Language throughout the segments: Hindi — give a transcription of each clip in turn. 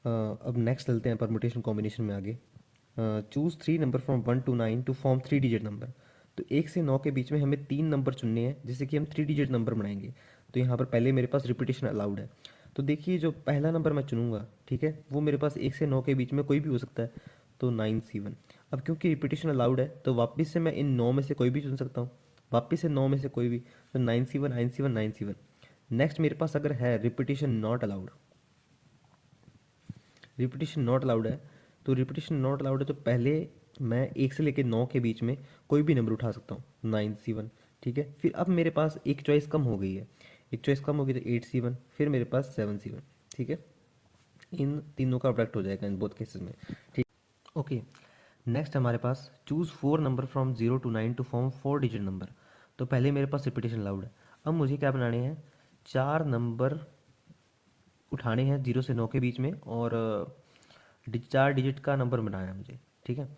अब नेक्स्ट चलते हैं परमुटेशन कॉम्बिनेशन में आगे। Choose 3 number from 1 to 9 to form 3 digit number. तो 1 से 9 के बीच में हमें 3 नंबर चुनने हैं जिससे कि हम 3 डिजिट नंबर बनाएंगे। तो यहाँ पर पहले मेरे पास रिपीटेशन अलाउड है। तो देखिए जो पहला नंबर मैं चुनूंगा, ठीक है, वो मेरे पास 1 से 9 के बीच में कोई भी हो सकता है, तो 9C1। अब क्योंकि रिपीटेशन अलाउड है तो वापस से मैं इन 9 में से कोई भी चुन सकता हूँ, वापस से 9 में से कोई भी, तो 9C1 9C1 9C1। नेक्स्ट मेरे पास अगर है repetition not allowed, repetition not allowed है, तो रिपीटेशन नॉट अलाउड है तो पहले मैं 1 से लेकर 9 के बीच में कोई भी नंबर उठा सकता हूँ, 9C1। ठीक है, फिर अब मेरे पास एक चॉइस कम हो गई है, एक चॉइस कम होगी तो 8C1, फिर मेरे पास 7C1। ठीक है, इन तीनों का प्रोडक्ट हो जाएगा इन बोथ केसेस में। ठीक, ओके। नेक्स्ट हमारे पास choose 4 number from 0 to 9 to form 4 digit number. तो पहले मेरे पास रिपीटेशन अलाउड है। अब मुझे क्या बनाने हैं, 4 नंबर उठाने हैं 0 से 9 के बीच में, और 4 डिजिट का नंबर बनाना है मुझे। ठीक है,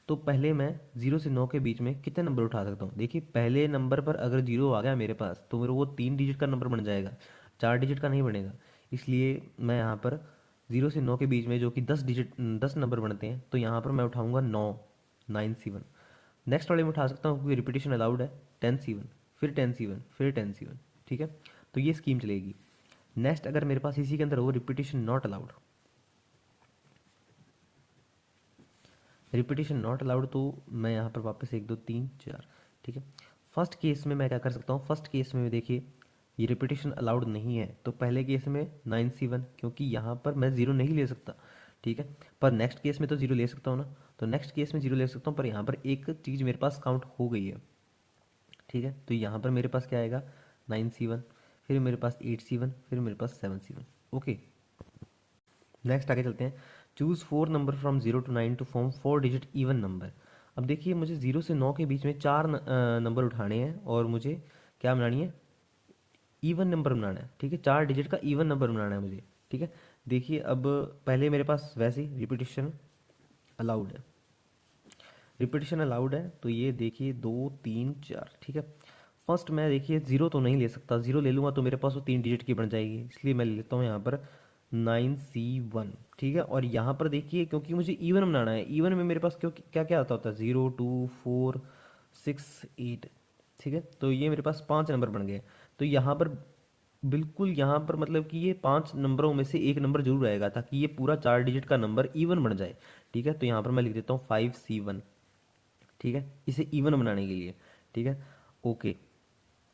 तो पहले मैं 0 से 9 के बीच में कितने नंबर उठा सकता हूँ। देखिए पहले नंबर पर अगर 0 आ गया मेरे पास तो मेरे वो 3 डिजिट का नंबर बन जाएगा, 4 डिजिट का नहीं बनेगा। इसलिए मैं यहाँ पर 0 से 9 के बीच में जो कि 10 नंबर बनते हैं, तो यहाँ पर मैं उठाऊँगा 9C1। नेक्स्ट वाले में उठा सकता हूँ क्योंकि रिपीटेशन अलाउड है, 10C1, फिर 10C1, फिर 10C1। ठीक है, तो ये स्कीम चलेगी। नेक्स्ट अगर मेरे पास इसी के अंदर हो repetition not allowed, repetition not allowed, तो मैं यहाँ पर वापस 1 2 3 4। ठीक है, फर्स्ट केस में मैं क्या कर सकता हूँ, फर्स्ट केस में देखिए ये रिपीटेशन अलाउड नहीं है, तो पहले केस में 9C1, क्योंकि यहाँ पर मैं ज़ीरो नहीं ले सकता। ठीक है, पर नेक्स्ट केस में तो ज़ीरो ले सकता हूँ ना, तो नेक्स्ट केस में ज़ीरो ले सकता हूँ, पर यहाँ पर एक चीज़ मेरे पास काउंट हो गई है। ठीक है, तो यहाँ पर मेरे पास क्या आएगा, 9C1, फिर मेरे पास 8C1, फिर मेरे पास 7C1। ओके, नेक्स्ट आगे चलते हैं। Choose 4 number from 0 to 9 to form 4 digit even number. अब देखिए मुझे 0 से 9 के बीच में 4 नंबर उठाने हैं और मुझे क्या बनानी है, इवन नंबर बनाना है। ठीक है, 4 डिजिट का इवन नंबर बनाना है मुझे। ठीक है, देखिए अब पहले मेरे पास वैसे ही रिपीटेशन अलाउड है, रिपीटेशन अलाउड है, तो ये देखिए 2 3 4। ठीक है, फर्स्ट मैं देखिए ज़ीरो तो नहीं ले सकता, ज़ीरो ले लूँगा तो मेरे पास वो 3 डिजिट की बन जाएगी, इसलिए मैं ले लेता हूँ यहाँ पर 9C1। ठीक है, और यहाँ पर देखिए क्योंकि मुझे इवन बनाना है, इवन में मेरे पास क्यों क्या क्या आता होता है, 0 2 4 6 8। ठीक है, तो ये मेरे पास 5 नंबर बन गए। तो यहाँ पर बिल्कुल यहाँ पर मतलब कि ये 5 नंबरों में से एक नंबर जरूर आएगा ताकि ये पूरा 4 डिजिट का नंबर इवन बन जाए। ठीक है, तो यहाँ पर मैं लिख देता हूँ 5C1। ठीक है, इसे इवन बनाने के लिए। ठीक है, ओके।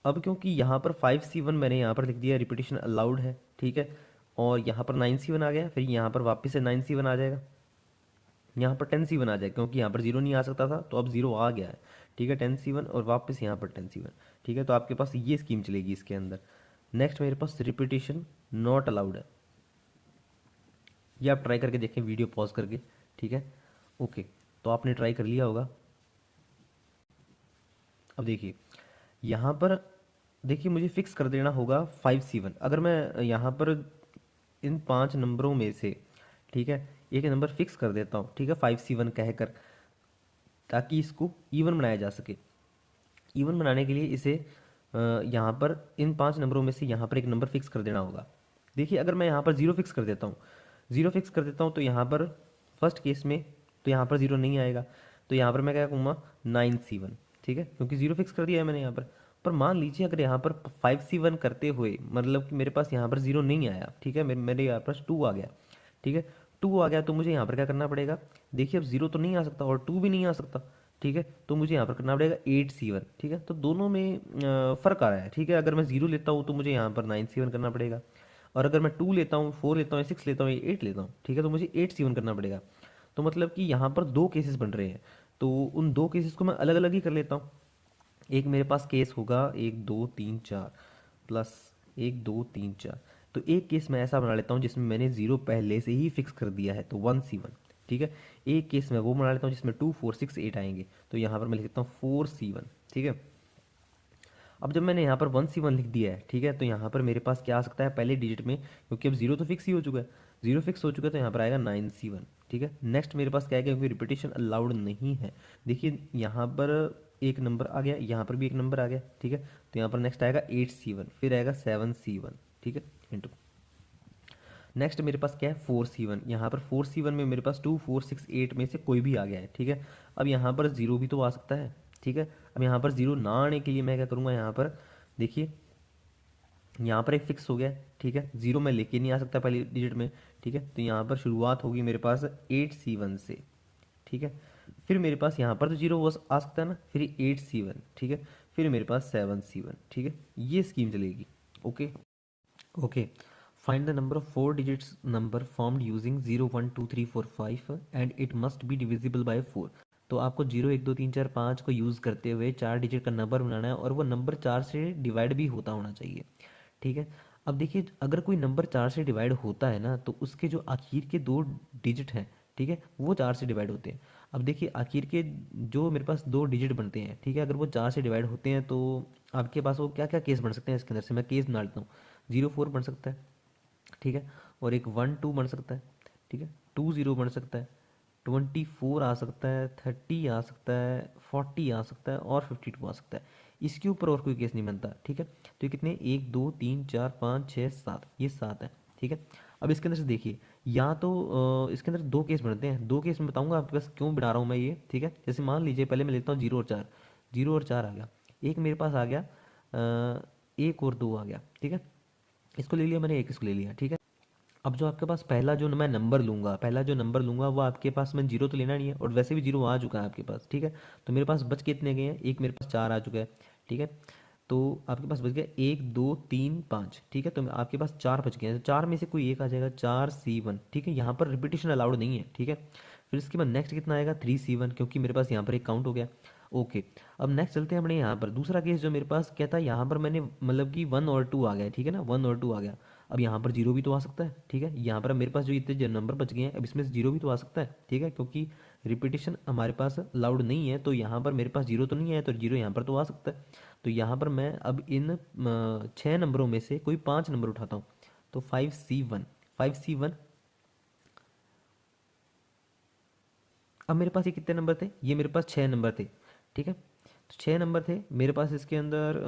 अब क्योंकि यहाँ पर 5C1 मैंने यहाँ पर लिख दिया, रिपीटेशन अलाउड है। ठीक है, और यहाँ पर 9C1 आ गया, फिर यहाँ पर वापस से 9C1 आ जाएगा, यहाँ पर 10C1 आ जाएगा क्योंकि यहाँ पर जीरो नहीं आ सकता था, तो अब जीरो आ गया है। ठीक है, 10C1 और वापस यहाँ पर 10C1। ठीक है, तो आपके पास ये स्कीम चलेगी इसके अंदर। नेक्स्ट मेरे पास रिपीटेशन नॉट अलाउड है, ये आप ट्राई करके देखें वीडियो पॉज करके। ठीक है, ओके, तो आपने ट्राई कर लिया होगा। अब देखिए यहाँ पर देखिए मुझे फिक्स कर देना होगा 5C1। अगर मैं यहाँ पर इन 5 नंबरों में से, ठीक है, एक नंबर फिक्स कर देता हूँ, ठीक है, 5C1 कहकर, ताकि इसको इवन बनाया जा सके। इवन बनाने के लिए इसे यहाँ पर इन 5 नंबरों में से यहाँ पर एक नंबर फिक्स कर देना होगा। देखिए अगर मैं यहाँ पर ज़ीरो फिक्स कर देता हूँ, ज़ीरो फिक्स कर देता हूँ, तो यहाँ पर फर्स्ट केस में तो यहाँ पर ज़ीरो नहीं आएगा, तो यहाँ पर मैं क्या कहूँगा, 9C1। ठीक है, क्योंकि ज़ीरो फिक्स कर दिया है मैंने यहाँ पर मान लीजिए अगर यहाँ पर 5C1 करते हुए मतलब कि मेरे पास यहाँ पर ज़ीरो नहीं आया, ठीक है, मेरे यहाँ पास 2 आ गया। ठीक है, 2 आ गया तो मुझे यहाँ पर क्या करना पड़ेगा, देखिए अब ज़ीरो तो नहीं आ सकता और 2 भी नहीं आ सकता। ठीक है, तो मुझे यहाँ पर करना पड़ेगा 8C1। ठीक है, तो दोनों में फ़र्क आ रहा है। ठीक है, अगर मैं ज़ीरो लेता हूँ तो मुझे यहाँ पर 9C1 करना पड़ेगा, और अगर मैं 2 लेता हूँ, 4 लेता हूँ, 6 लेता हूँ, 8 लेता हूँ, ठीक है, तो मुझे 8C1 करना पड़ेगा। तो मतलब कि यहाँ पर 2 केसेस बन रहे हैं, तो उन 2 केसेस को मैं अलग अलग ही कर लेता हूँ। एक मेरे पास केस होगा 1 2 3 4 प्लस 1 2 3 4। तो एक केस मैं ऐसा बना लेता हूँ जिसमें मैंने ज़ीरो पहले से ही फिक्स कर दिया है, तो 1C1। ठीक है, एक केस मैं वो बना लेता हूँ जिसमें 2 4 6 8 आएंगे, तो यहाँ पर मैं लिख देता हूँ 4C1। ठीक है, अब जब मैंने यहाँ पर 1C1 लिख दिया है, ठीक है, तो यहाँ पर मेरे पास क्या आ सकता है पहले डिजिट में, क्योंकि अब जीरो तो फिक्स ही हो चुका है, जीरो फिक्स हो चुका है, तो यहाँ पर आएगा 9C1। ठीक है, नेक्स्ट मेरे पास क्या है, क्योंकि रिपीटेशन अलाउड नहीं है, देखिए यहाँ पर एक नंबर आ गया, यहाँ पर भी एक नंबर आ गया। ठीक है, तो यहाँ पर नेक्स्ट आएगा 8C1, फिर आएगा 7C1। ठीक है, इंटू। नेक्स्ट मेरे पास क्या है 4C1, यहाँ पर 4C1 में मेरे पास 2468 में से कोई भी आ गया है, ठीक है। अब यहाँ पर जीरो भी तो आ सकता है, ठीक है। अब यहाँ पर जीरो ना आने के लिए मैं क्या करूँगा, यहाँ पर देखिए यहाँ पर एक फिक्स हो गया है, ठीक है। जीरो मैं लेके नहीं आ सकता पहली डिजिट में, ठीक है। तो यहाँ पर शुरुआत होगी मेरे पास 8C1 से, ठीक है। फिर मेरे पास यहाँ पर तो जीरो आ सकता है ना, फिर 8C1, ठीक है। फिर मेरे पास 7C1, ठीक है। ये स्कीम चलेगी। Okay okay. Find the number of four digits number formed using 0 1 2 3 4 5 and it must be divisible by 4। तो आपको 0 1 2 3 4 5 को यूज़ करते हुए चार डिजिट का नंबर बनाना है और वो नंबर चार से डिवाइड भी होता होना चाहिए, ठीक है। अब देखिए अगर कोई नंबर चार से डिवाइड होता है ना तो उसके जो आखिर के दो डिजिट हैं, ठीक है, वो चार से डिवाइड होते हैं। अब देखिए आखिर के जो मेरे पास दो डिजिट बनते हैं, ठीक है, अगर वो चार से डिवाइड होते हैं तो आपके पास वो क्या क्या केस बन सकते हैं, इसके अंदर से मैं केस बना लेता हूँ। 0 4 बन सकता है, ठीक है। और एक 1 2 बन सकता है, ठीक है। 2 0 बन सकता है, 24 आ सकता है, 30 आ सकता है, 40 आ सकता है और 52 आ सकता है। इसके ऊपर और कोई केस नहीं बनता, ठीक है। तो ये कितने 1 2 3 4 5 6 7, ये 7 है, ठीक है। अब इसके अंदर से देखिए या तो इसके अंदर दो केस बनते हैं, दो केस मैं बताऊंगा आपके पास क्यों बिठा रहा हूँ मैं ये, ठीक है। जैसे मान लीजिए पहले मैं लेता हूँ 0 और 4, 0 और 4 आ गया, एक मेरे पास आ गया, 1 और 2 आ गया, ठीक है। इसको ले लिया मैंने, एक इसको ले लिया, ठीक है। अब जो आपके पास पहला जो मैं नंबर लूंगा, पहला जो नंबर लूंगा वो आपके पास, मैं जीरो तो लेना नहीं है और वैसे भी जीरो आ चुका है आपके पास, ठीक है। तो मेरे पास बच के इतने गए हैं, एक मेरे पास 4 आ चुका है, ठीक है। तो आपके पास बच गया 1 2 3 5, ठीक है। तो आपके पास 4 बच गए हैं, तो 4 में से कोई एक आ जाएगा, 4C1, ठीक है। यहाँ पर रिपीटेशन अलाउड नहीं है, ठीक है। फिर इसके बाद नेक्स्ट कितना आएगा 3C1, क्योंकि मेरे पास यहाँ पर एक काउंट हो गया। ओके। अब नेक्स्ट चलते हैं अपने यहाँ पर, दूसरा केस जो मेरे पास क्या था, यहाँ पर मैंने मतलब कि 1 और 2 आ गया, ठीक है ना, 1 और 2 आ गया। अब यहाँ पर जीरो भी तो आ सकता है, ठीक है। यहाँ पर मेरे पास जो इतने जो नंबर बच गए हैं अब इसमें से जीरो भी तो आ सकता है, ठीक है, क्योंकि रिपीटेशन हमारे पास अलाउड नहीं है। तो यहाँ पर मेरे पास जीरो तो नहीं है, तो जीरो यहाँ पर तो आ सकता है। तो यहाँ पर मैं अब इन 6 नंबरों में से कोई 5 नंबर उठाता हूँ। तो 5C1, 5C1। अब मेरे पास ये कितने नंबर थे, ये मेरे पास 6 नंबर थे, ठीक है। तो 6 नंबर थे मेरे पास, इसके अंदर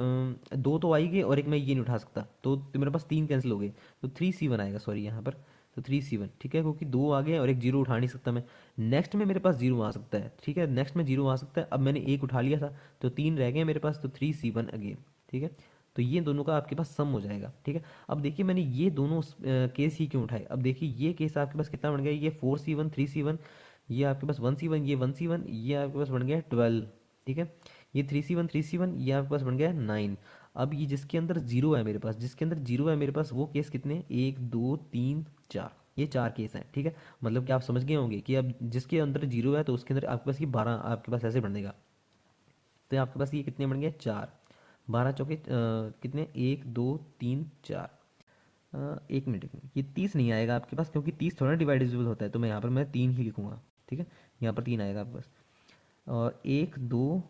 दो तो आएंगे और एक मैं ये नहीं उठा सकता, तो मेरे पास 3 कैंसिल हो गए। तो 3C1 आएगा, सॉरी यहाँ पर। तो 3C1, ठीक है, क्योंकि दो आ गए और एक जीरो उठा नहीं सकता मैं। नेक्स्ट में मेरे पास जीरो आ सकता है, ठीक है, नेक्स्ट में जीरो आ सकता है। अब मैंने एक उठा लिया था तो 3 रह गए मेरे पास, तो 3C1 अगेन, ठीक है। तो ये दोनों का आपके पास सम हो जाएगा, ठीक है। अब देखिए मैंने ये दोनों केस ही क्यों उठाए, अब देखिए ये केस आपके पास कितना बन गया, ये 4C1 3C1, ये आपके पास 1C1, ये 1C1, ये आपके पास बन गया 12, ठीक है। ये 3C1 ये आपके पास बन गया 9। अब ये जिसके अंदर जीरो है मेरे पास, जिसके अंदर जीरो है मेरे पास, वो केस कितने, 1 2 3 4, ये 4 केस हैं, ठीक है। मतलब कि आप समझ गए होंगे कि अब जिसके अंदर जीरो है तो उसके अंदर आपके पास ये 12 आपके पास ऐसे बनेगा। तो आपके पास ये कितने बन गए, 4, 12 चौके कितने, 1 2 3 4, एक मिनट, एक मिनट, ये 30 नहीं आएगा आपके पास, क्योंकि 30 थोड़ा डिवाइडेबल होता है, तो मैं यहाँ पर मैं 3 ही लिखूंगा, ठीक है। यहाँ पर 3 आएगा आपके पास, और 1 2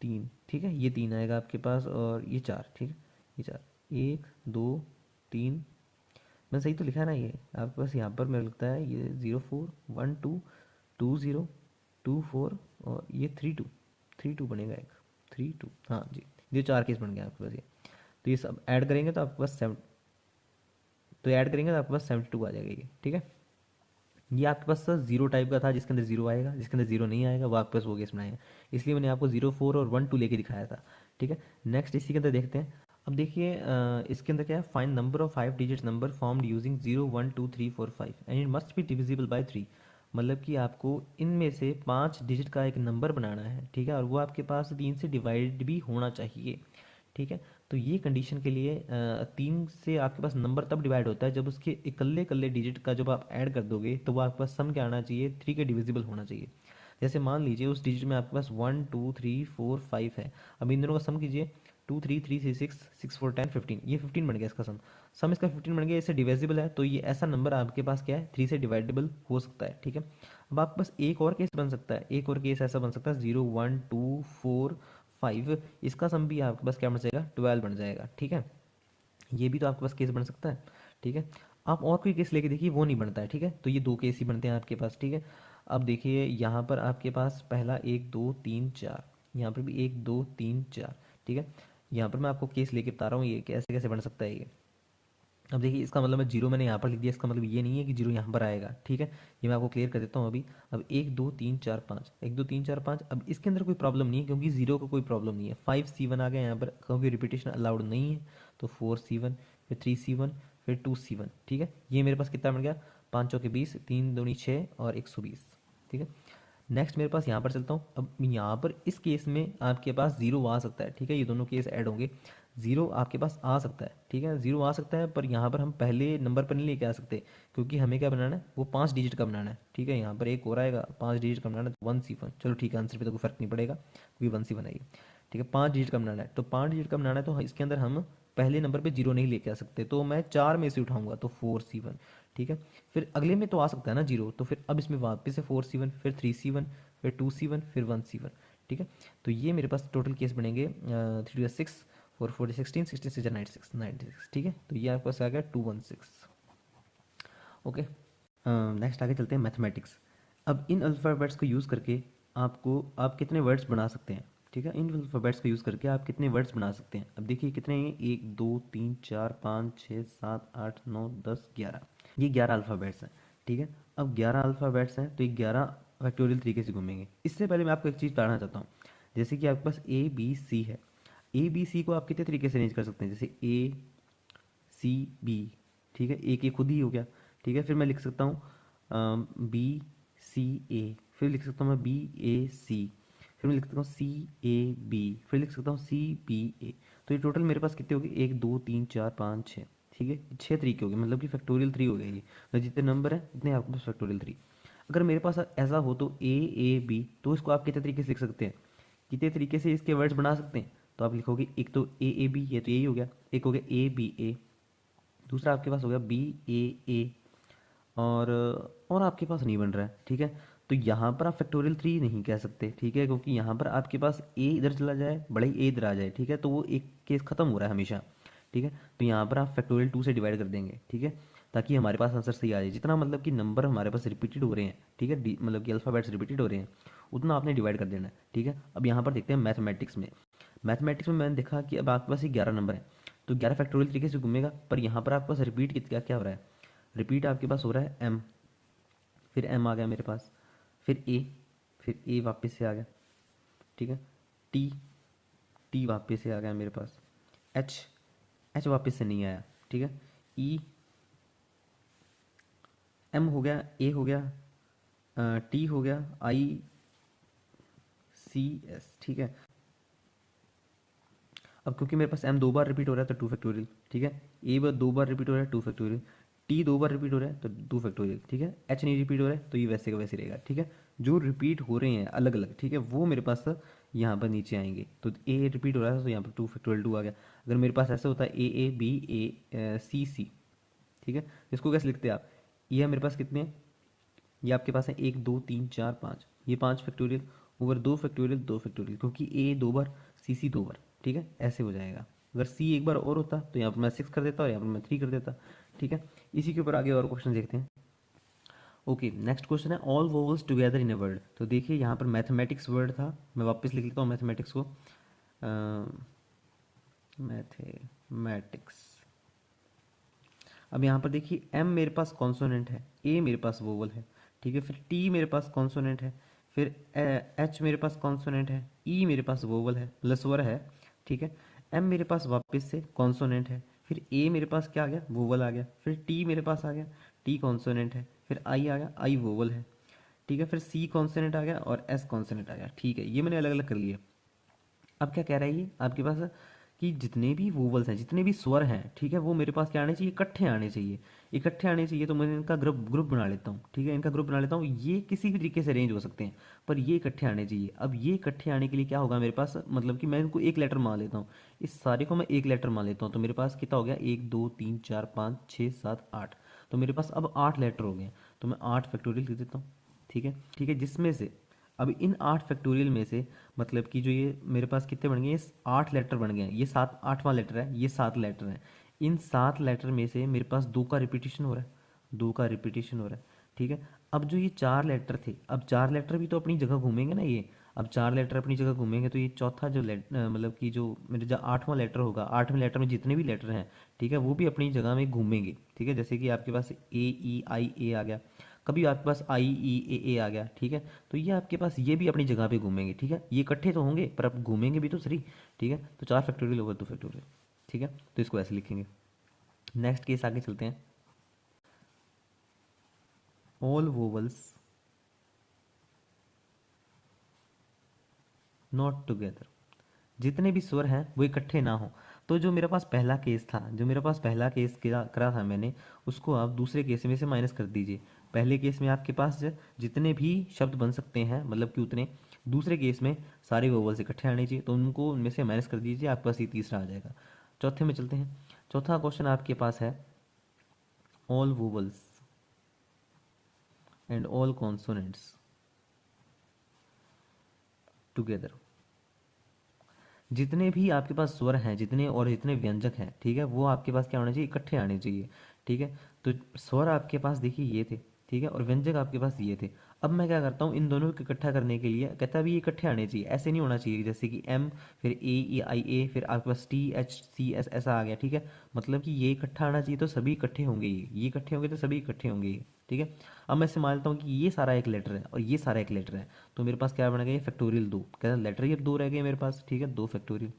3, ठीक है, ये 3 आएगा आपके पास, और ये 4, ठीक है, ये 4, 1 2 3। मैं सही तो लिखा है ना, ये आपके पास यहाँ पर मेरे लगता है ये 0 4 1 2 2 0 2 4, और ये 3 2 बनेगा, एक 3 2, हाँ जी। ये 4 केस बन गए आपके पास ये। तो ये सब ऐड करेंगे तो आपके पास तो ऐड करेंगे तो आपके पास 72 आ जाएगा ये, ठीक है। ये आपके पास सर जीरो टाइप का था, जिसके अंदर जीरो आएगा, जिसके अंदर जीरो नहीं आएगा वो आपके पास वो केस बनाए हैं। इसलिए मैंने आपको 0 4 और 1 2 लेके दिखाया था, ठीक है। नेक्स्ट इसी के अंदर देखते हैं। अब देखिए इसके अंदर क्या है, find number of 5 digit number formed using 0 1 2 3 4 5 and it must be divisible by 3। मतलब कि आपको इनमें से 5 डिजिट का एक नंबर बनाना है, ठीक है, और वो आपके पास 3 से डिवाइड भी होना चाहिए, ठीक है। तो ये कंडीशन के लिए 3 से आपके पास नंबर तब डिवाइड होता है जब उसके इकल्ले इकल्ले डिजिट का जब आप ऐड कर दोगे तो वो आपके पास सम क्या आना चाहिए, 3 के डिविजिबल होना चाहिए। जैसे मान लीजिए उस डिजिट में आपके पास 1 2 3 4 5 है। अब इन दोनों का सम कीजिए, 2 3 3 6 6 4 10 15, ये 15 बन गया इसका सम। सम इसका 15 बन गया, इससे डिविजिबल है, तो ये ऐसा नंबर आपके पास क्या है, 3 से डिवाइडेबल हो सकता है, ठीक है। अब आपके पास एक और केस बन सकता है, एक और केस ऐसा बन सकता है 0 1 2 4 5, इसका सम भी आपके पास क्या बन जाएगा, 12 बन जाएगा, ठीक है। ये भी तो आपके पास केस बन सकता है, ठीक है। आप और कोई केस लेके देखिए, वो नहीं बनता है, ठीक है। तो ये दो केस ही बनते हैं आपके पास, ठीक है। अब देखिए यहाँ पर आपके पास पहला 1 2 3 4, यहाँ पर भी 1 2 3 4, ठीक है। यहाँ पर मैं आपको केस लेके बता रहा हूँ ये कैसे कैसे बन सकता है ये। अब देखिए इसका मतलब है जीरो मैंने यहाँ पर लिख दिया, इसका मतलब ये नहीं है कि जीरो यहाँ पर आएगा, ठीक है। ये मैं आपको क्लियर कर देता हूँ अभी। अब 1 2 3 4 5, 1 2 3 4 5, अब इसके अंदर कोई प्रॉब्लम नहीं है क्योंकि जीरो का कोई प्रॉब्लम नहीं है। 5C1 आ गया यहाँ पर क्योंकि रिपीटेशन अलाउड नहीं है, तो 4C1, फिर 3C1, फिर 2C1, ठीक है। ये मेरे पास कितना बन गया, 5 चौके 20, 3 दूनी 6 और 120, ठीक है। नेक्स्ट मेरे पास यहाँ पर चलता हूँ। अब यहाँ पर इस केस में आपके पास जीरो आ सकता है, ठीक है। ये दोनों केस ऐड होंगे, जीरो आपके पास आ सकता है, ठीक है। जीरो आ सकता है, पर यहाँ पर हम पहले नंबर पर नहीं लेके आ सकते क्योंकि हमें क्या बनाना है, वो 5 डिजिट का बनाना है, ठीक है। यहाँ पर एक और आएगा 5 डिजिट का बनाना है, 1C1, चलो ठीक है, आंसर पे तो कोई फर्क नहीं पड़ेगा क्योंकि 1C1 आएगी, ठीक है। 5 डिजिट का बनाना है, तो 5 डिजिट का बनाना है, तो इसके अंदर हम पहले नंबर पे जीरो नहीं लेके आ सकते, तो मैं 4 में से उठाऊंगा, तो 4C1, ठीक है। फिर अगले में तो आ सकता है ना जीरो, तो फिर अब इसमें वापस से 4C1, फिर 3C1, फिर 2C1, फिर 1C1, ठीक है। तो ये मेरे पास टोटल केस बनेंगे 3 6 4 4 16 16 6 96 96, ठीक है। तो ये आपके पास आ गया 216। ओके, नेक्स्ट आगे चलते हैं मैथमेटिक्स। अब इन अल्फ़ाबेट्स को यूज़ करके आप कितने वर्ड्स बना सकते हैं, ठीक है। इन अल्फ़ाबेट्स को यूज़ करके आप कितने वर्ड्स बना सकते हैं। अब देखिए कितने हैं, 1 2 3 4 5 6 7 8 9 10 11, ये 11 अल्फ़ाबेट्स हैं, ठीक है। अब 11 अल्फ़ाबेट्स हैं तो ये 11 फैक्टोरियल तरीके से घूमेंगे। इससे पहले मैं आपको एक चीज़ बताना चाहता हूँ, जैसे कि आपके पास A B C है, A B C को आप कितने तरीके से अरेंज कर सकते हैं, जैसे A C B, ठीक है। एक ये खुद ही हो गया, ठीक है। फिर मैं लिख सकता हूँ B C A, फिर लिख सकता हूँ मैं B A C, फिर मैं लिख सकता हूँ C A B, फिर लिख सकता हूँ C B A। तो ये टोटल मेरे पास कितने हो गए, 1 2 3 4 5 6, ठीक है। 6 तरीके हो गए, मतलब कि फैक्टोरियल 3 हो गया ये, तो जितने नंबर हैं उतने आपके पास फैक्टोरियल 3। अगर मेरे पास ऐसा हो तो A A B, तो इसको आप कितने तरीके से लिख सकते हैं, कितने तरीके से इसके वर्ड्स बना सकते हैं। तो आप लिखोगे एक तो A A B, ये तो यही हो गया, एक हो गया A B A, दूसरा आपके पास हो गया B A A, और आपके पास नहीं बन रहा है, ठीक है। तो यहाँ पर आप फैक्टोरियल 3 नहीं कह सकते, ठीक है, क्योंकि यहाँ पर आपके पास ए इधर चला जाए, बड़ा ही ए इधर आ जाए, ठीक है, तो वो एक केस खत्म हो रहा है हमेशा, ठीक है। तो यहाँ पर आप फैक्टोरियल 2 से डिवाइड कर देंगे, ठीक है, ताकि हमारे पास आंसर सही आ जाए। जितना मतलब कि नंबर हमारे पास रिपीटेड हो रहे हैं, ठीक है, मतलब कि अल्फ़ाबेट्स रिपीटेड हो रहे हैं, उतना आपने डिवाइड कर देना है, ठीक है। अब यहाँ पर देखते हैं मैथमेटिक्स में। मैथमेटिक्स में मैंने देखा कि अब आपके पास ये 11 नंबर है, तो 11 फैक्टोरियल तरीके से घूमेगा, पर यहाँ पर आपके पास रिपीट क्या क्या हो रहा है, रिपीट आपके पास हो रहा है एम, फिर एम आ गया मेरे पास, फिर ए वापस से आ गया, ठीक है। टी टी वापस से आ गया मेरे पास, एच एच वापस से नहीं आया, ठीक है। ई एम हो गया, ए हो गया, टी हो गया, आई सी एस, ठीक है। अब क्योंकि मेरे पास एम 2 बार रिपीट हो रहा है तो 2 फैक्टोरियल, ठीक है। ए 2 बार रिपीट हो रहा है 2 फैक्टोरियल, टी 2 बार रिपीट हो रहा है तो 2 फैक्टोरियल, ठीक है। एच नहीं रिपीट हो रहा है तो ये वैसे का वैसे रहेगा, ठीक है। जो रिपीट हो रहे हैं अलग अलग, ठीक है, वो मेरे पास यहाँ पर नीचे आएंगे। तो ए रिपीट हो रहा है तो यहाँ पर 2 फैक्टोरियल 2 आ गया। अगर मेरे पास ऐसा होता है A A B A C C, ठीक है, इसको कैसे लिखते हैं आप, ये मेरे पास कितने हैं, ये आपके पास है 1 2 3 4 5, ये 5 फैक्टोरियल ओवर 2 फैक्टोरियल 2 फैक्टोरियल, क्योंकि ए 2 बार C C 2 बार, ठीक है, ऐसे हो जाएगा। अगर सी एक बार और होता तो यहाँ पर मैं 6 कर देता और यहाँ पर मैं 3 कर देता, ठीक है। इसी के ऊपर आगे और क्वेश्चन देखते हैं। ओके, नेक्स्ट क्वेश्चन है all vowels together in a word. तो देखिए यहाँ पर मैथमेटिक्स वर्ड था, मैं वापस लिख लेता हूँ मैथमेटिक्स को, मैथमेटिक्स। अब यहाँ पर देखिए एम मेरे पास कॉन्सोनेंट है, ए मेरे पास वोवल है, ठीक है, फिर टी मेरे पास कॉन्सोनेंट है, फिर एच मेरे पास कॉन्सोनेंट है, ई मेरे पास वोवल है लस्वर है, ठीक है। एम मेरे पास वापस से कॉन्सोनेंट है, फिर ए मेरे पास क्या आ गया, वोवल आ गया, फिर टी मेरे पास आ गया, टी कॉन्सोनेंट है, फिर आई आ गया, आई वोवल है, ठीक है, फिर सी कॉन्सोनेंट आ गया और एस कॉन्सोनेंट आ गया, ठीक है। ये मैंने अलग अलग कर लिए। अब क्या कह रहा है ये आपके पास कि जितने भी वोवल्स हैं, जितने भी स्वर हैं, ठीक है, वो मेरे पास क्या आने चाहिए, इकट्ठे आने चाहिए, इकट्ठे आने चाहिए। तो मैं इनका ग्रुप ग्रुप बना लेता हूँ, ठीक है, इनका ग्रुप बना लेता हूँ। ये किसी भी तरीके से अरेंज हो सकते हैं, पर ये इकट्ठे आने चाहिए। अब ये इकट्ठे आने के लिए क्या होगा मेरे पास, मतलब कि मैं इनको एक लेटर मान लेता हूँ, इस सारे को मैं एक लेटर मान लेता हूँ। तो मेरे पास कितना हो गया, 1 2 3 4 5 6 7 8, तो मेरे पास अब 8 लेटर हो गए। तो मैं 8 फैक्टोरियल लिख देता हूँ, ठीक है, ठीक है। जिसमें से अब इन 8 फैक्टोरियल में से मतलब कि जो ये मेरे पास कितने बन गए, ये 8 लेटर बन गए हैं, ये 8वां लेटर है, ये 7 लेटर है। इन 7 लेटर में से मेरे पास 2 का रिपीटेशन हो रहा है, 2 का रिपीटेशन हो रहा है, ठीक है। अब जो ये 4 लेटर थे, अब 4 लेटर भी तो अपनी जगह घूमेंगे ना ये। अब 4 लेटर अपनी जगह घूमेंगे तो ये चौथा जो मतलब कि जो मेरे जो 8वां लेटर होगा, 8वें लेटर में जितने भी लेटर हैं, ठीक है, वो भी अपनी जगह में घूमेंगे, ठीक है। जैसे कि आपके पास A E I A आ गया, कभी आपके पास I E A A आ गया, ठीक है। तो ये आपके पास ये भी अपनी जगह पे घूमेंगे, ठीक है। ये इकट्ठे तो होंगे पर अब घूमेंगे भी तो सही, ठीक है। तो 4 फैक्टोरियल ओवर 2 फैक्टोरियल, ठीक है। तो इसको ऐसे लिखेंगे। नेक्स्ट केस आगे चलते हैं। ऑल वोवल्स नॉट टुगेदर, जितने भी स्वर हैं वो इकट्ठे ना हो। तो जो मेरे पास पहला केस था, जो मेरे पास पहला केस करा था मैंने, उसको आप दूसरे केस में से माइनस कर दीजिए। पहले केस में आपके पास जितने भी शब्द बन सकते हैं, मतलब कि उतने, दूसरे केस में सारे वोवल्स इकट्ठे आने चाहिए, तो उनको उनमें से माइनस कर दीजिए, आपके पास ये तीसरा आ जाएगा। चौथे में चलते हैं। चौथा क्वेश्चन आपके पास है all vowels and all consonants together, जितने भी आपके पास स्वर हैं, जितने और जितने व्यंजक हैं, ठीक है, वो आपके पास क्या होना चाहिए, इकट्ठे आने चाहिए, ठीक है। तो स्वर आपके पास देखिए ये थे, ठीक है, और व्यंजक आपके पास ये थे। अब मैं क्या करता हूँ, इन दोनों को इकट्ठा करने के लिए कहता है भी ये इकट्ठे आने चाहिए, ऐसे नहीं होना चाहिए जैसे कि M, फिर A E I A, फिर आपके पास T H C S ऐसा आ गया, ठीक है। मतलब कि ये इकट्ठा आना चाहिए तो सभी इकट्ठे होंगे, ये इकट्ठे होंगे तो सभी इकट्ठे होंगे ये, ठीक है। अब मैं इससे मान लेता हूँ कि ये सारा एक लेटर है और ये सारा एक लेटर है, तो मेरे पास क्या बन गया, ये फैक्टोरियल 2, कहता लेटर ये 2 रह गए मेरे पास, ठीक है, 2 फैक्टोरियल,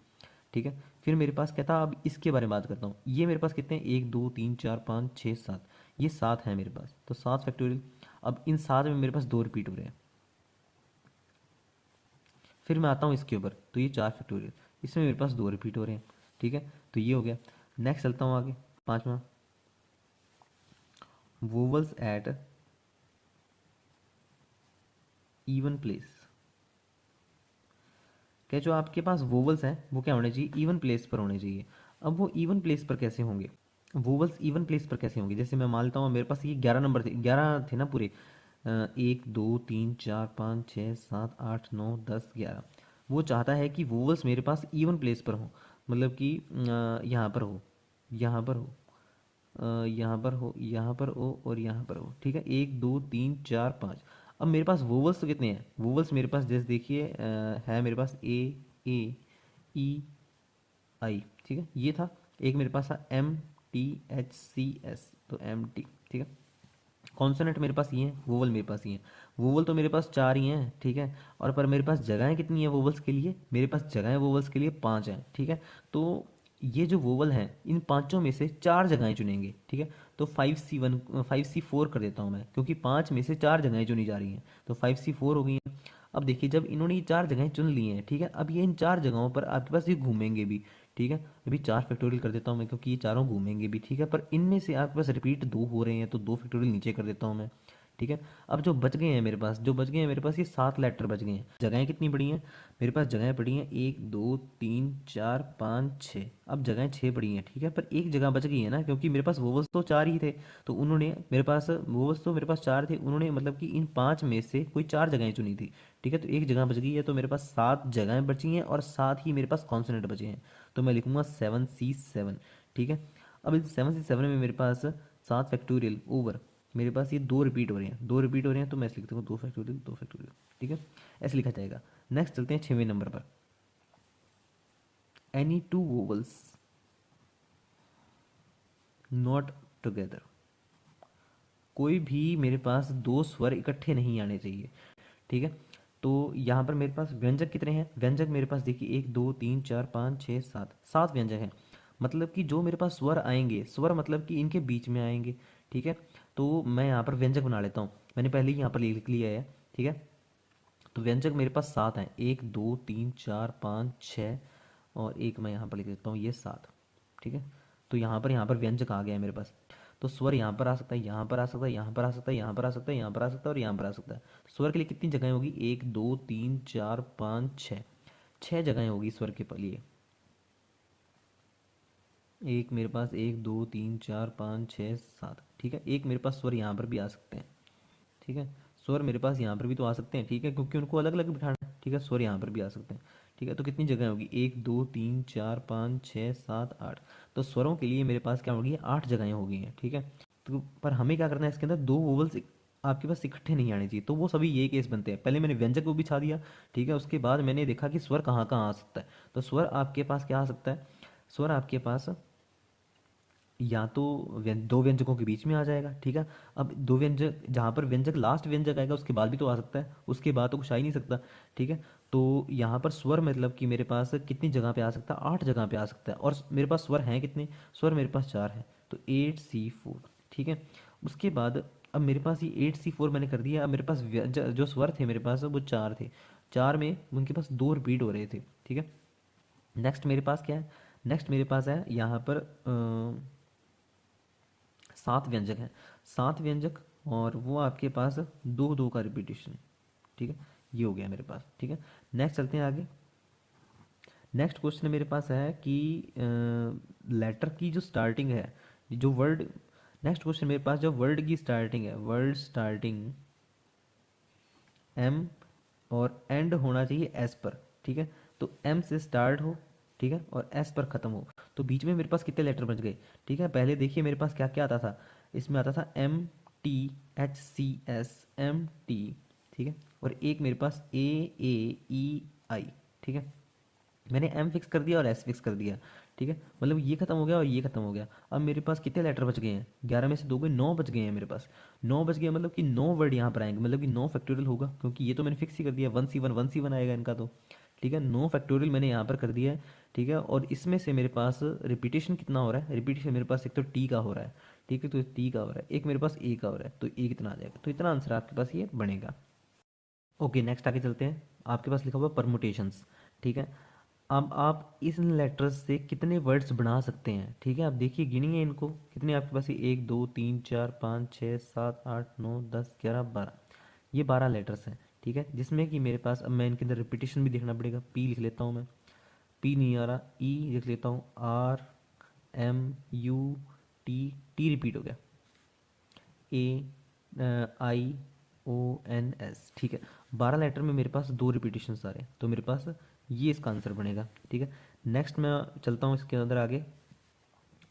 ठीक है। फिर मेरे पास कहता अब इसके बारे में बात करता हूँ, ये मेरे पास कितने हैं, 1 2 3 4 5 6 7, ये 7 है मेरे पास, तो 7 फैक्टोरियल। अब इन 7 में मेरे पास 2 रिपीट हो रहे हैं। फिर मैं आता हूँ इसके ऊपर, तो ये 4 फैक्टोरियल, इसमें मेरे पास 2 रिपीट हो रहे हैं, ठीक है। तो ये हो गया। नेक्स्ट चलता हूँ आगे, पांचवा, वोवल्स एट इवन प्लेस। क्या जो आपके पास वोवल्स हैं वो क्या होने चाहिए, इवन प्लेस पर होने चाहिए। अब वो इवन प्लेस पर कैसे होंगे, वोवल्स इवन प्लेस पर कैसे होंगे, जैसे मैं मान लेता हूँ मेरे पास ये 11 नंबर थे, 11 थे ना पूरे, 1 2 3 4 5 6 7 8 9 10 11। वो चाहता है कि वोवल्स मेरे पास इवन प्लेस पर हो, मतलब कि यहाँ पर हो, यहाँ पर हो, यहाँ पर हो, यहाँ पर हो और यहाँ पर हो, ठीक है। 1 2 3 4 5। अब मेरे पास वोवल्स तो कितने हैं, वोवल्स मेरे पास जैसे देखिए है मेरे पास A E I, ठीक है, ये था। एक मेरे पास था M T H C S, तो MT, ठीक है। कॉन्सोनेंट मेरे पास ये हैं, वोवल मेरे पास ये हैं। वोवल तो मेरे पास 4 ही हैं, ठीक है। और पर मेरे पास जगहें कितनी हैं वोवल्स के लिए, मेरे पास जगहें वोवल्स के लिए 5 हैं, ठीक है। तो ये जो वोवल हैं इन पांचों में से 4 जगहें चुनेंगे, ठीक है। तो 5C1 5C4 कर देता हूँ मैं, क्योंकि 5 में से 4 जगहें चुनी जा रही हैं, तो 5C4 हो गई हैं। अब देखिए जब इन्होंने ये 4 जगहें चुन ली हैं, ठीक है, अब ये इन 4 जगहों पर आपके पास ये घूमेंगे भी, ठीक है। अभी 4 फैक्टोरियल कर देता हूँ मैं, क्योंकि ये चारों घूमेंगे भी, ठीक है। पर इनमें से आपके पास रिपीट 2 हो रहे हैं, तो 2 फैक्टोरियल नीचे कर देता हूँ मैं, ठीक है। अब जो बच गए हैं मेरे पास, जो बच गए हैं मेरे पास, ये 7 लेटर बच गए हैं। जगहें कितनी पड़ी हैं, मेरे पास जगहें पड़ी हैं 1 2 3 4 5 6। अब जगहें 6 पड़ी हैं, ठीक है, पर एक जगह बच गई है ना, क्योंकि मेरे पास वोवल्स तो 4 ही थे, तो उन्होंने मेरे पास वोवल्स तो मेरे पास 4 थे, उन्होंने मतलब कि इन 5 में से कोई 4 जगहें चुनी थी, ठीक है। तो एक जगह बच गई है, तो मेरे पास 7 जगहें बची हैं और साथ ही मेरे पास कॉन्सोनेंट बचे हैं, तो मैं लिखूंगा 7C7, ठीक है। अब इस 7C7 में मेरे पास 7 फैक्टोरियल ओवर, मेरे पास ये 2 रिपीट हो रहे हैं, 2 रिपीट हो रहे हैं, तो मैं ऐसे लिखता हूँ 2 फैक्टोरियल 2 फैक्टोरियल, ठीक है, ऐसे लिखा जाएगा। नेक्स्ट चलते हैं 6वें नंबर पर, any two vowels not together, कोई भी मेरे पास 2 स्वर इकट्ठे नहीं आने चाहिए, ठीक है। तो यहाँ पर मेरे पास व्यंजक कितने हैं, व्यंजक मेरे पास देखिए 1 2 3 4 5 6 7, 7 व्यंजक हैं। मतलब कि जो मेरे पास स्वर आएंगे, स्वर मतलब कि इनके बीच में आएंगे, ठीक है। तो मैं यहाँ पर व्यंजक बना लेता हूँ, मैंने पहले ही यहाँ पर लिख लिया है, ठीक है। तो व्यंजक मेरे पास 7 हैं, 1 2 3 4 5 6, और एक मैं यहाँ पर लिख देता हूँ ये 7, ठीक है। तो यहाँ पर व्यंजक आ गया है मेरे पास। तो स्वर यहाँ पर आ सकता है, यहाँ पर आ सकता है, यहाँ पर आ सकता है, यहाँ पर आ सकता है, यहाँ पर आ सकता है और यहाँ पर आ सकता है। तो स्वर के लिए कितनी जगहें होगी, 1 2 3 4 5 6, 6 जगहें होगी स्वर के लिए। एक मेरे पास 1 2 3 4 5 6 7, ठीक है। एक मेरे पास स्वर यहाँ पर भी आ सकते हैं, ठीक है। स्वर मेरे पास यहाँ पर भी तो आ सकते हैं, ठीक है, क्योंकि उनको अलग अलग बिठाना है, ठीक है। स्वर यहाँ पर भी आ सकते हैं, ठीक है। तो कितनी जगह होगी, 1 2 3 4 5 6 7 8। तो स्वरों के लिए मेरे पास क्या होगी, 8 जगहें हो गई हैं, ठीक है। तो पर हमें क्या करना है, इसके अंदर 2 वोवल्स आपके पास इकट्ठे नहीं आने चाहिए, तो वो सभी ये केस बनते हैं। पहले मैंने व्यंजक को बिछा दिया, ठीक है, उसके बाद मैंने देखा कि स्वर कहाँ कहाँ आ सकता है। तो स्वर आपके पास क्या आ सकता है, स्वर आपके पास या तो दो व्यंजकों के बीच में आ जाएगा, ठीक है। अब दो व्यंजक, जहाँ पर व्यंजक लास्ट व्यंजक आएगा उसके बाद भी तो आ सकता है, उसके बाद तो कुछ आ ही नहीं सकता, ठीक है। तो यहाँ पर स्वर मतलब कि मेरे पास कितनी जगह पे आ सकता है, 8 जगह पे आ सकता है। और मेरे पास स्वर हैं कितने, स्वर मेरे पास 4 है, तो 8C4, ठीक है। उसके बाद अब मेरे पास ये 8C4 मैंने कर दिया। अब मेरे पास जो स्वर थे मेरे पास वो 4 थे, 4 में उनके पास 2 रिपीट हो रहे थे, ठीक है। नेक्स्ट मेरे पास क्या है, नेक्स्ट मेरे पास है यहाँ पर 7 व्यंजक हैं, 7 व्यंजक, और वो आपके पास दो दो का रिपीटेशन, ठीक है। ये हो गया मेरे पास, ठीक है। नेक्स्ट चलते हैं आगे। नेक्स्ट क्वेश्चन मेरे पास है कि लेटर की जो स्टार्टिंग है, जो वर्ड, नेक्स्ट क्वेश्चन मेरे पास जो वर्ड की स्टार्टिंग है, वर्ड स्टार्टिंग एम और एंड होना चाहिए एस पर, ठीक है। तो एम से स्टार्ट हो, ठीक है, और एस पर ख़त्म हो। तो बीच में मेरे पास कितने लेटर बच गए, ठीक है। पहले देखिए मेरे पास क्या क्या आता था, इसमें आता था MTHCS, MT, ठीक है। और एक मेरे पास AAEI, ठीक है। मैंने एम फिक्स कर दिया और एस फिक्स कर दिया, ठीक है। मतलब ये खत्म हो गया और ये खत्म हो गया। अब मेरे पास कितने लेटर बच गए हैं, 11 में से 2 गए, 9 बच गए हैं मेरे पास। 9 बच गए मतलब कि 9 वर्ड यहाँ पर आएंगे, मतलब कि 9 फैक्टोरियल होगा, क्योंकि ये तो मैंने फिक्स ही कर दिया, 1C1 आएगा इनका तो, ठीक है। 9 फैक्टोरियल मैंने यहाँ पर कर दिया है, ठीक है। और इसमें से मेरे पास रिपीटेशन कितना हो रहा है, रिपीटेशन मेरे पास एक तो टी का हो रहा है, ठीक है, तो टी का हो रहा है, एक मेरे पास ए का हो रहा है, तो ए कितना आ जाएगा, तो इतना आंसर आपके पास ये बनेगा। ओके, नेक्स्ट आगे चलते हैं। आपके पास लिखा हुआ परमुटेशंस, ठीक है। अब आप इन लेटर्स से कितने वर्ड्स बना सकते हैं, ठीक है। आप देखिए, गिनिए इनको, कितने आपके पास ये 1 2 3 4 5 6 7 8 9 10 11 12, ये 12 लेटर्स हैं, ठीक है। जिसमें कि मेरे पास, अब मैं इनके अंदर रिपीटेशन भी देखना पड़ेगा। पी लिख लेता हूँ मैं, पी नहीं आ रहा, ई लिख लेता हूँ, RMU T, टी रिपीट हो गया, AIONS, ठीक है। 12 लेटर में मेरे पास 2 रिपीटेशन आ रहे हैं, तो मेरे पास ये इसका आंसर बनेगा, ठीक है। नेक्स्ट मैं चलता हूँ इसके अंदर आगे।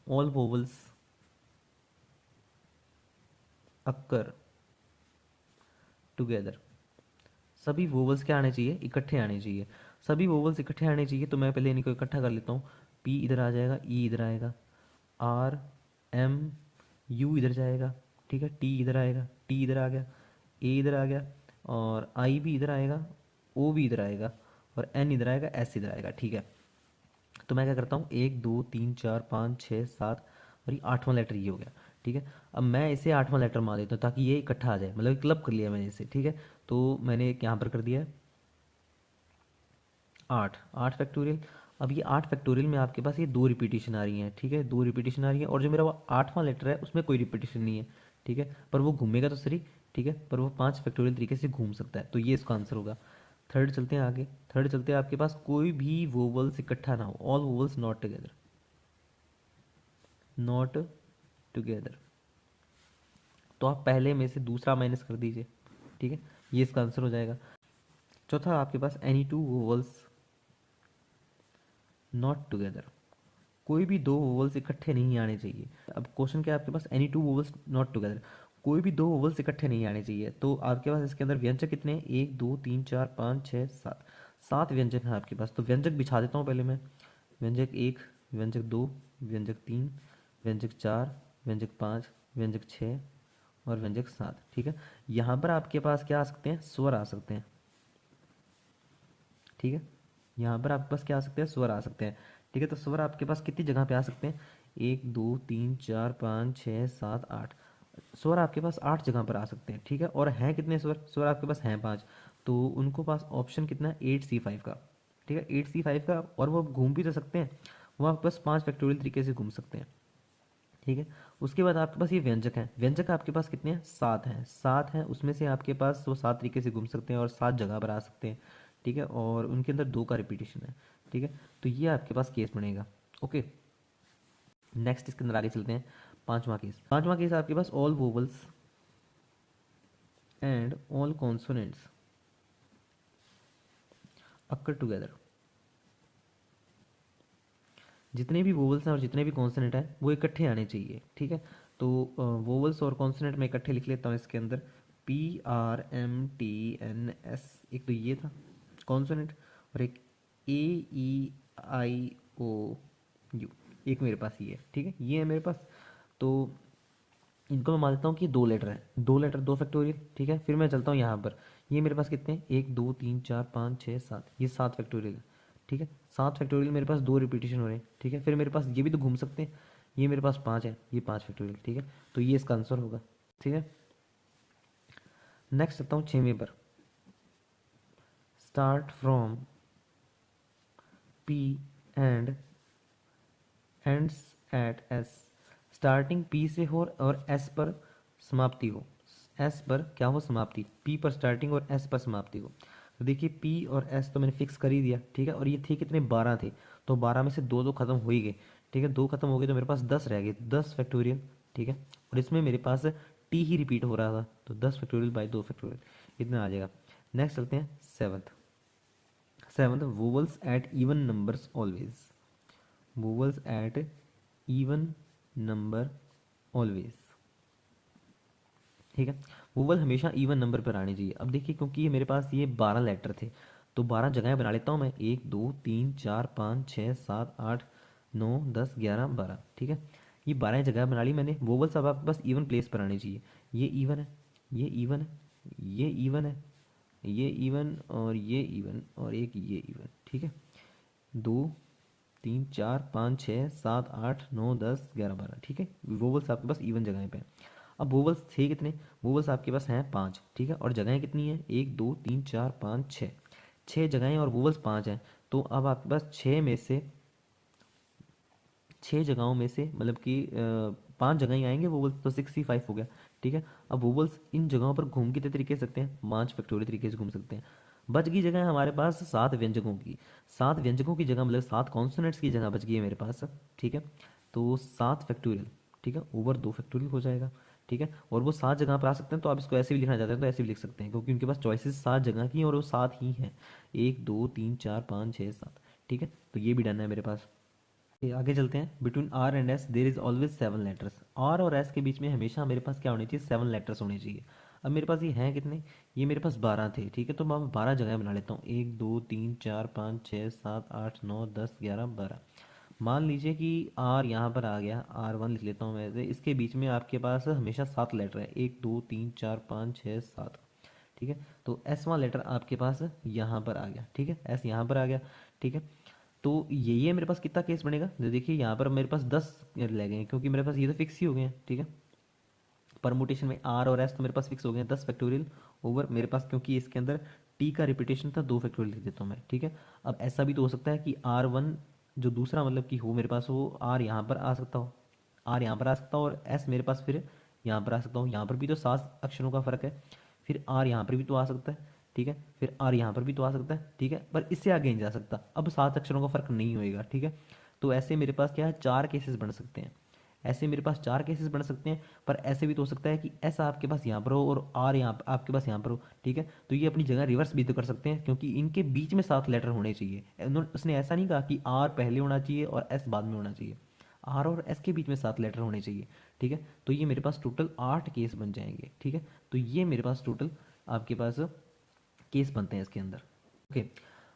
ऑल वोवल्स अक्कर टुगेदर, सभी वोवल्स क्या आने चाहिए, इकट्ठे आने चाहिए। सभी वोवल्स इकट्ठे आने चाहिए, तो मैं पहले इनको इकट्ठा कर लेता हूँ। पी इधर आ जाएगा, ई इधर आएगा, RMU इधर जाएगा, ठीक है, टी इधर आएगा, टी इधर आ गया, ए इधर आ गया, और आई भी इधर आएगा, ओ भी इधर आएगा, और एन इधर आएगा, एस इधर आएगा, ठीक है। तो मैं क्या करता हूँ, 1 2 3 4 5 6 7, और ये 8वां लेटर ये हो गया, ठीक है। अब मैं इसे 8वां लेटर मान देता हूँ ताकि ये इकट्ठा आ जाए, मतलब क्लब कर लिया मैंने इसे, ठीक है। तो मैंने एक यहाँ पर कर दिया है 8, 8 फैक्टोरियल। अब ये 8 फैक्टोरियल में आपके पास ये 2 रिपीटेशन आ रही हैं, ठीक है, 2 रिपीटेशन आ रही हैं, और जो मेरा वो 8वां लेटर है उसमें कोई रिपीटेशन नहीं है, ठीक है, पर वो घूमेगा तो सही, ठीक है, पर वो 5 फैक्टोरियल तरीके से घूम सकता है, तो ये इसका आंसर होगा। थर्ड चलते हैं आगे। थर्ड चलते हैं, आपके पास कोई भी वोवल्स इकट्ठा ना हो, all vowels not together, not together, तो आप पहले में से दूसरा माइनस कर दीजिए, ठीक है, ये इसका आंसर हो जाएगा। चौथा आपके पास any two vowels not together, कोई भी दो वोवल्स इकट्ठे नहीं आने चाहिए। अब क्वेश्चन क्या है आपके पास, any two vowels not together, कोई भी दो वोवल्स इकट्ठे नहीं आने चाहिए। तो आपके पास इसके अंदर व्यंजक कितने हैं, 1 2 3 4 5 6 7, 7 व्यंजक हैं आपके पास। तो व्यंजक बिछा देता हूँ पहले मैं, व्यंजक 1, व्यंजक 2, व्यंजक 3, व्यंजक 4, व्यंजक 5, व्यंजक 6, और व्यंजक 7, ठीक है। यहाँ पर आपके पास क्या आ सकते हैं, स्वर आ सकते हैं, ठीक है। यहाँ पर आपके पास क्या आ सकते हैं, स्वर आ सकते हैं, ठीक है। तो स्वर आपके पास कितनी जगह पे आ सकते हैं, 1 2 3 4 5 6 7 8, स्वर आपके पास 8 जगह पर आ सकते हैं, ठीक है। और हैं कितने स्वर, स्वर आपके पास हैं 5, तो उनको पास ऑप्शन कितना है, 8C5 का, ठीक है, 8C5 का। और वो घूम भी तो सकते हैं, वो आपके पास 5 फैक्टोरियल तरीके से घूम सकते हैं, ठीक है। उसके बाद आपके पास ये व्यंजक हैं, व्यंजक आपके पास कितने हैं, 7 हैं, 7 हैं, उसमें से आपके पास वो 7 तरीके से घूम सकते हैं और 7 जगह पर आ सकते हैं, ठीक है। और उनके अंदर 2 का रिपीटेशन है, ठीक है। तो ये आपके पास केस बनेगा। ओके, नेक्स्ट इसके अंदर आगे चलते हैं। पांचवा केस, पांचवा केस आपके पास all vowels and all consonants occur together, जितने भी वोवल्स हैं और जितने भी कॉन्सोनेंट हैं वो इकट्ठे आने चाहिए, ठीक है। तो वोवल्स और कॉन्सोनेंट मैं इकट्ठे लिख लेता हूँ इसके अंदर, PRMTNS, एक तो ये था कॉन्सोनेंट, और एक AEIOU, एक मेरे पास ये है, ठीक है, ये है मेरे पास। तो इनको मैं मान लेता हूँ कि दो लेटर है, दो लेटर दो फैक्टोरियल, ठीक है। फिर मैं चलता हूँ यहाँ पर, ये मेरे पास कितने हैं, एक दो तीन चार पाँच छः सात, ये सात फैक्टोरियल है, ठीक है। सात फैक्टोरियल मेरे पास दो रिपीटेशन हो रहे हैं, ठीक है। फिर मेरे पास ये भी तो घूम सकते हैं, ये मेरे पास पाँच है, ये पाँच फैक्टोरियल, ठीक है। तो ये इसका आंसर होगा, ठीक है। नेक्स्ट चलता हूँ छवें पर, start from P and ends at S, starting P से हो और S पर समाप्ति हो, S पर क्या हो, समाप्ति, P पर स्टार्टिंग और S पर समाप्ति हो। तो देखिए P और S तो मैंने फिक्स कर ही दिया, ठीक है। और ये थे कितने, 12 थे, तो 12 में से दो तो खत्म हो ही गए, ठीक है। दो खत्म हो गए तो मेरे पास 10 रह गए, 10 फैक्टोरियल, ठीक है। और इसमें मेरे पास T ही रिपीट हो रहा था, तो 10 फैक्टोरियल बाई दो फैक्टोरियल, इतना आ जाएगा। नेक्स्ट चलते हैं seventh. Seventh, vowels at even numbers always, vowels at even number always, ठीक है। वोवल हमेशा इवन नंबर पर आनी चाहिए। अब देखिए क्योंकि ये मेरे पास ये 12 लेटर थे, तो 12 जगह बना लेता हूँ मैं, एक दो तीन चार पाँच छः सात आठ नौ 10 11 12, ठीक है। ये 12 जगह बना ली मैंने। वोवल सब आपके पास इवन प्लेस पर आनी चाहिए। ये इवन है, ये इवन है, ये इवन है, ये इवन और ये इवन और एक ये इवन, ठीक है। दो तीन चार पाँच छः सात आठ नौ 10 11 12, ठीक है। वोवल्स आपके पास इवन जगह पे हैं। अब वोवल्स थे कितने, वोवल्स आपके पास हैं पाँच, ठीक है। और जगहें कितनी हैं, एक दो तीन चार पाँच छः, छः जगहें और वोवल्स पाँच हैं। तो अब आपके पास छः में से, छः जगहों में से मतलब कि पांच जगह ही आएंगे वोवल्स, तो 65 हो गया, ठीक है। अब वोवल्स इन जगहों पर घूम कितने तरीके से सकते हैं, पांच फैक्टोरियल तरीके से घूम सकते हैं। बच गई जगह है हमारे पास सात व्यंजकों की, सात व्यंजकों की जगह मतलब सात कॉन्सोनेंट्स की जगह बच गई है मेरे पास, ठीक है। तो सात फैक्टोरियल, ठीक है, ओवर दो फैक्टोरियल हो जाएगा, ठीक है। और वो सात जगह पर आ सकते हैं, तो आप इसको ऐसे भी लिखना चाहते हैं तो ऐसे भी लिख सकते हैं, क्योंकि उनके पास चॉइसेस सात जगह की हैं और वो सात ही हैं, एक दो तीन चार पाँच छः सात, ठीक है। तो ये भी डन है मेरे पास। आगे चलते हैं। Between R and S there is always seven letters, R और एस के बीच में हमेशा मेरे पास क्या होनी चाहिए, सेवन लेटर्स होने चाहिए। अब मेरे पास ये हैं कितने, ये मेरे पास 12 थे, ठीक है। तो मैं 12 जगह बना लेता हूँ, एक दो तीन चार पाँच छः सात आठ नौ 10 11 12। मान लीजिए कि आर यहाँ पर आ गया, R1 लिख लेता हूँ मैं ऐसे। इसके बीच में आपके पास हमेशा सात लेटर है, एक दो तीन चार पाँच छः सात, ठीक है। तो एस वाला लेटर आपके पास यहाँ पर आ गया, ठीक है, एस यहाँ पर आ गया, ठीक है। तो ये मेरे पास कितना केस बनेगा, तो देखिए यहाँ पर मेरे पास 10 रह गए हैं, क्योंकि मेरे पास ये तो फिक्स ही हो गए हैं, ठीक है। परमुटेशन में आर और एस तो मेरे पास फिक्स हो गए हैं, 10 फैक्टोरियल ओवर मेरे पास, क्योंकि इसके अंदर टी का रिपीटेशन था, दो फैक्टोरियल लिख देता हूँ मैं, ठीक है। अब ऐसा भी तो हो सकता है कि R1 जो दूसरा मतलब कि हो मेरे पास, वो आर यहाँ पर आ सकता हो, आर यहाँ पर आ सकता हो, और एस मेरे पास फिर यहाँ पर आ सकता हूँ। यहाँ पर भी तो सात अक्षरों का फर्क है, फिर आर यहाँ पर भी तो आ सकता है, ठीक है। फिर आर यहाँ पर भी तो आ सकता है, ठीक है, पर इससे आगे नहीं जा सकता। अब सात अक्षरों का फर्क नहीं होएगा, ठीक है। तो ऐसे मेरे पास क्या है, चार केसेस बन सकते हैं, ऐसे मेरे पास चार केसेस बन सकते हैं। पर ऐसे भी तो हो सकता है कि ऐसा आपके पास यहाँ पर हो और आर यहाँ आपके पास यहाँ पर हो, ठीक है। तो ये अपनी जगह रिवर्स भी तो कर सकते हैं, क्योंकि इनके बीच में सात लेटर होने चाहिए। उसने ऐसा नहीं कहा कि आर पहले होना चाहिए और एस बाद में होना चाहिए, आर और एस के बीच में सात लेटर होने चाहिए, ठीक है। तो ये मेरे पास टोटल 8 केस बन जाएंगे, ठीक है। तो ये मेरे पास टोटल आपके पास केस बनते हैं इसके अंदर, ओके।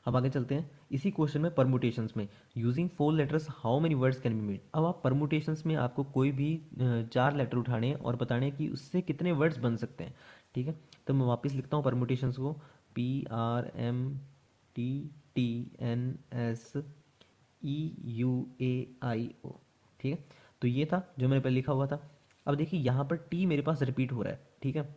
अब आगे चलते हैं इसी क्वेश्चन में, परमुटेशंस में, using four letters how many words can be made. अब आप परमुटेशंस में आपको कोई भी चार लेटर उठाने हैं और बताने हैं कि उससे कितने वर्ड्स बन सकते हैं, ठीक है। तो मैं वापस लिखता हूँ परमुटेशंस को, PRMTTNSEUAIO, ठीक है। तो ये था जो मैंने पहले लिखा हुआ था। अब देखिए यहाँ पर टी मेरे पास रिपीट हो रहा है, ठीक है।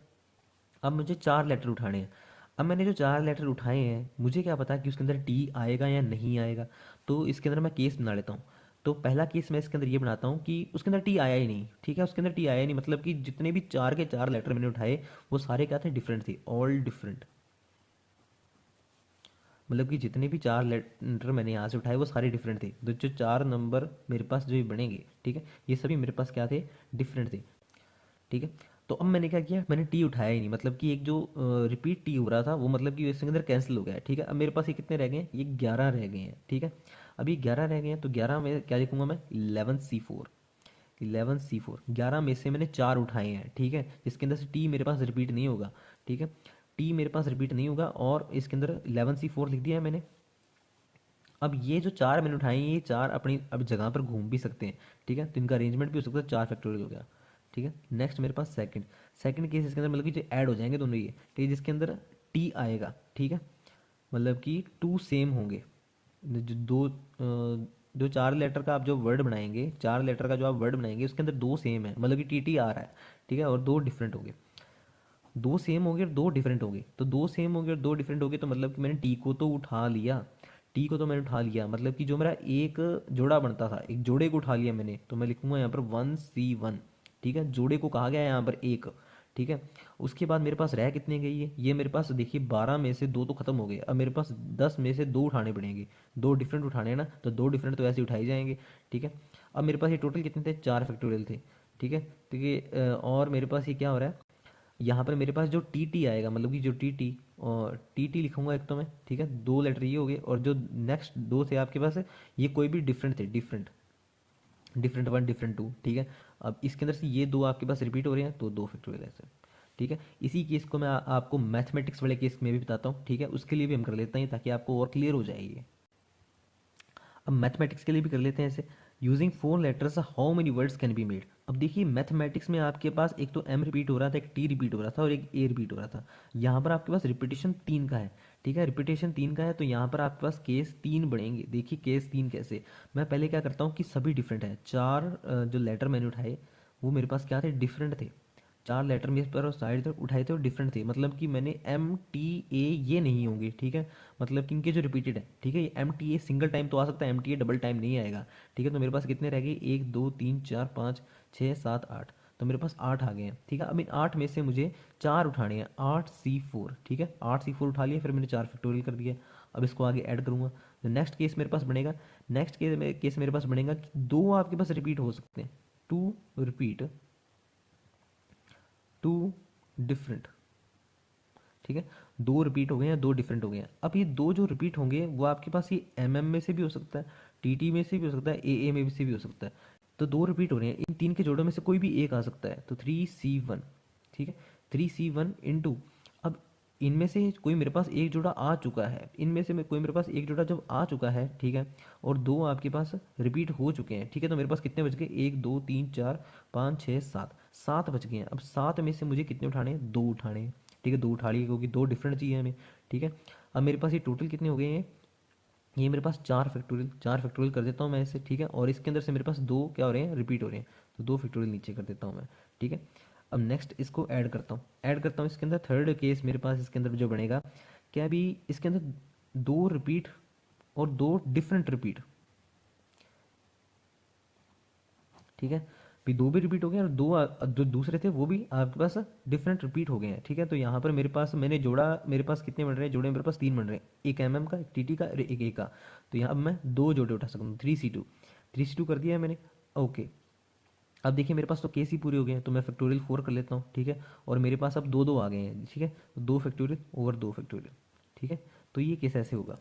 अब मुझे चार लेटर उठाने हैं। अब मैंने जो चार लेटर उठाए हैं, मुझे क्या पता कि उसके अंदर टी आएगा या नहीं आएगा। तो इसके अंदर मैं केस बना लेता हूँ। तो पहला केस मैं इसके अंदर ये बनाता हूँ कि उसके अंदर टी आया ही नहीं, ठीक है। उसके अंदर टी आया ही नहीं, मतलब कि जितने भी चार के चार लेटर मैंने उठाए वो सारे क्या थे, डिफरेंट थे, ऑल डिफरेंट। मतलब कि जितने भी चार लेटर मैंने यहाँ से उठाए वो सारे डिफरेंट थे। तो जो चार नंबर मेरे पास जो ये बनेंगे, ठीक है, ये सभी मेरे पास क्या थे, डिफरेंट थे, ठीक है। तो अब मैंने क्या किया, मैंने टी उठाया ही नहीं, मतलब कि एक जो रिपीट टी हो रहा था वो मतलब कि इसके अंदर कैंसिल हो गया है, ठीक है। अब मेरे पास ये कितने रह गए हैं, ये 11 रह गए हैं, ठीक है। अब ये 11 रह गए हैं, तो 11 में क्या लिखूंगा मैं, 11C4, 11C4, 11 में से मैंने 4 उठाए हैं, ठीक है, जिसके अंदर से टी मेरे पास रिपीट नहीं होगा, ठीक है, टी मेरे पास रिपीट नहीं होगा, और इसके अंदर 11C4 लिख दिया है मैंने। अब ये जो 4 मैंने उठाए हैं, ये 4 अपनी अब जगह पर घूम भी सकते हैं, ठीक है, तो इनका अरेंजमेंट भी हो सकता है, 4 फैक्टोरियल हो गया, ठीक है। नेक्स्ट मेरे पास सेकंड सेकंड केस, इसके अंदर मतलब कि जो ऐड हो जाएंगे दोनों ये, ठीक है, जिसके अंदर टी आएगा, ठीक है, मतलब कि 2 सेम होंगे, जो जो 4 लेटर का आप जो वर्ड बनाएंगे, 4 लेटर का जो आप वर्ड बनाएंगे उसके अंदर 2 सेम है, मतलब कि टी टी आ रहा है, ठीक है, और 2 डिफरेंट हो गए, 2 सेम हो गए और 2 डिफरेंट हो गए, तो 2 सेम हो गए और 2 डिफरेंट हो गए, तो मतलब कि मैंने टी को तो उठा लिया, टी को तो मैंने उठा लिया, मतलब कि जो मेरा एक जोड़ा बनता था, एक जोड़े को उठा लिया मैंने, तो मैं लिखूंगा यहाँ पर 1C1, ठीक है, जोड़े को कहा गया है यहाँ पर एक, ठीक है। उसके बाद मेरे पास रह कितने गई है, ये मेरे पास देखिए 12 में से 2 तो खत्म हो गए, अब मेरे पास 10 में से 2 उठाने पड़ेंगे, 2 डिफरेंट उठाने हैं ना, तो 2 डिफरेंट तो ऐसे उठाए जाएंगे, ठीक है। अब मेरे पास ये टोटल कितने थे, 4 फैक्टोरियल थे, ठीक है, तो ये और मेरे पास ये क्या हो रहा है, यहाँ पर मेरे पास जो टी टी आएगा, मतलब कि जो टी टी, और टी टी लिखूंगा एक तो मैं, ठीक है, 2 लेटर ये हो गए, और जो नेक्स्ट 2 थे आपके पास, ये कोई भी डिफरेंट थे, डिफरेंट डिफरेंट 1 डिफरेंट 2, ठीक है। अब इसके अंदर से ये 2 आपके पास रिपीट हो रहे हैं, तो 2 फैक्टोरियल ऐसे, ठीक है। इसी केस को मैं आपको मैथमेटिक्स वाले केस में भी बताता हूँ, ठीक है, उसके लिए भी हम कर लेते हैं ताकि आपको और क्लियर हो जाए ये। अब मैथमेटिक्स के लिए भी कर लेते हैं ऐसे, using 4 letters how many words can be made. अब देखिए मैथमेटिक्स में आपके पास एक तो एम रिपीट हो रहा था, एक टी रिपीट हो रहा था, और एक ए रिपीट हो रहा था, यहाँ पर आपके पास रिपीटेशन 3 का है, ठीक है, रिपीटेशन 3 का है, तो यहाँ पर आपके पास केस 3 बढ़ेंगे। देखिए केस 3 कैसे, मैं पहले क्या करता हूँ कि सभी डिफरेंट है, 4 जो लेटर मैंने उठाए वो मेरे पास क्या थे, डिफरेंट थे, 4 लेटर मेरे पर साइड तक उठाए थे और डिफरेंट थे, मतलब कि मैंने एम टी ए ये नहीं होंगे, ठीक है, मतलब कि इनके जो रिपीटेड है, ठीक है, ये M T A single time तो आ सकता है, M T A double time नहीं आएगा, ठीक है। तो मेरे पास कितने रह गए, 1 2 3 4 5 6 7 8, तो मेरे पास 8 आ गए हैं, ठीक है। अब इन 8 में से मुझे 4 उठाने हैं, 8C4, ठीक है, 8C4 उठा लिया, फिर मैंने 4 फैक्टोरियल कर दिया। अब इसको आगे ऐड करूंगा, तो नेक्स्ट केस मेरे पास बनेगा, नेक्स्ट केस मेरे पास बनेगा कि 2 आपके पास रिपीट हो सकते हैं, 2 रिपीट, 2 डिफरेंट, ठीक है, 2 रिपीट हो गए हैं, 2 डिफरेंट हो गए हैं। अब ये 2 जो रिपीट होंगे वो आपके पास ये एम एम में से भी हो सकता है, टी टी में से भी हो सकता है, ए में से भी हो सकता है, तो 2 रिपीट हो रहे हैं, इन 3 के जोड़ों में से कोई भी एक आ सकता है, तो 3C1, ठीक है, 3C1 इंटू, अब इनमें से कोई मेरे पास एक जोड़ा आ चुका है, इनमें से कोई मेरे पास एक जोड़ा जब आ चुका है, ठीक है, और 2 आपके पास रिपीट हो चुके हैं, ठीक है, तो मेरे पास कितने बच गए, 1 2 3 4 5 6 7, 7 बच गए हैं। अब 7 में से मुझे कितने उठाने हैं, 2 उठाने हैं, ठीक है, 2 उठा लिए क्योंकि 2 डिफरेंट चाहिए हमें, ठीक है। अब मेरे पास ये टोटल कितने हो गए हैं, ये मेरे पास 4 फैक्टोरियल कर देता हूँ मैं इसे, ठीक है, और इसके अंदर से मेरे पास 2 क्या हो रहे हैं, रिपीट हो रहे हैं, तो 2 फैक्टोरियल नीचे कर देता हूँ मैं, ठीक है। अब नेक्स्ट इसको ऐड करता हूँ इसके अंदर, थर्ड केस मेरे पास इसके अंदर जो बनेगा, क्या भी इसके अंदर 2 रिपीट और 2 डिफरेंट रिपीट, ठीक है, भी 2 भी रिपीट हो गए और 2 जो दूसरे थे वो भी आपके पास डिफरेंट रिपीट हो गए हैं, ठीक है। तो यहाँ पर मेरे पास मैंने जोड़ा, मेरे पास कितने बन रहे हैं जोड़े, मेरे पास 3 बन रहे हैं, एक एम एम का, एक टी टी का और एक ए का, तो यहाँ अब मैं 2 जोड़े उठा सकता हूँ, 3C2 कर दिया है मैंने, ओके। अब देखिए मेरे पास तो केस ही पूरे हो गए हैं, तो मैं फैक्टोरियल 4 कर लेता हूँ, ठीक है, और मेरे पास अब 2 2 आ गए हैं, ठीक है, तो 2 फैक्टोरियल ओवर 2 फैक्टोरियल, ठीक है, तो ये केस ऐसे होगा।